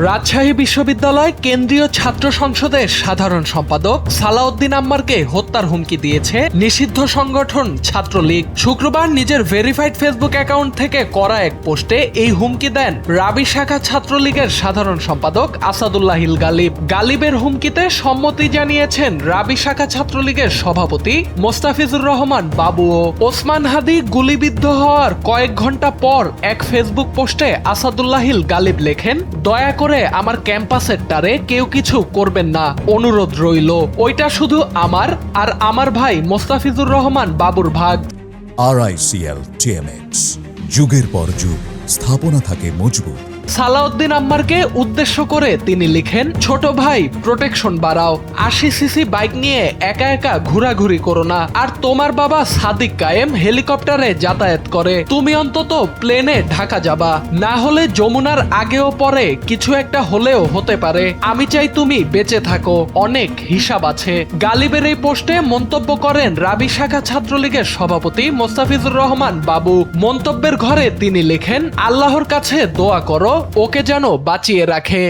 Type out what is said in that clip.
রাজশাহী বিশ্ববিদ্যালয় কেন্দ্রীয় ছাত্র সংসদের সাধারণ সম্পাদক সালাউদ্দিন আম্মারকে হত্যার হুমকি দিয়েছে নিষিদ্ধ সংগঠন ছাত্রলীগ। শুক্রবার নিজের ভেরিফাইড ফেসবুক অ্যাকাউন্ট থেকে করা এক পোস্টে এই হুমকি দেন রাবি শাখা ছাত্রলীগের সাধারণ সম্পাদক আসাদুল্লাহিল গালিব। গালিবের হুমকিতে সম্মতি জানিয়েছেন রাবি শাখা ছাত্রলীগের সভাপতি মোস্তাফিজুর রহমান বাবুও। ওসমান হাদি গুলিবিদ্ধ হওয়ার কয়েক ঘন্টা পর এক ফেসবুক পোস্টে আসাদুল্লাহিল গালিব লেখেন, দয়া করে আমার ক্যাম্পাসের টারে কেউ কিছু করবেন না, অনুরোধ রইল। ওইটা শুধু আমার আর আমার ভাই মোস্তাফিজুর রহমান বাবুর ভাগ। RICL TMX, যুগের পর যুগ স্থাপনা থাকে মজবুত। সালাউদ্দিন আম্মারকে উদ্দেশ্য করে তিনি লিখেন, ছোট ভাই প্রোটেকশন বাড়াও, 80 সিসি বাইক নিয়ে একা একা ঘোরাঘুরি করো না। আর তোমার বাবা সাদিক কায়েম হেলিকপ্টারে যাতায়াত করে, তুমি অন্তত প্লেনে ঢাকা যাবা, না হলে যমুনার আগেও পরে কিছু একটা হলেও হতে পারে। আমি চাই তুমি বেঁচে থাকো, অনেক হিসাব আছে। গালিবের এই পোস্টে মন্তব্য করেন রাবি শাখা ছাত্রলীগের সভাপতি মোস্তাফিজুর রহমান বাবু। মন্তব্যের ঘরে তিনি লেখেন, আল্লাহর কাছে দোয়া করো ওকে যেন বাঁচিয়ে রাখে।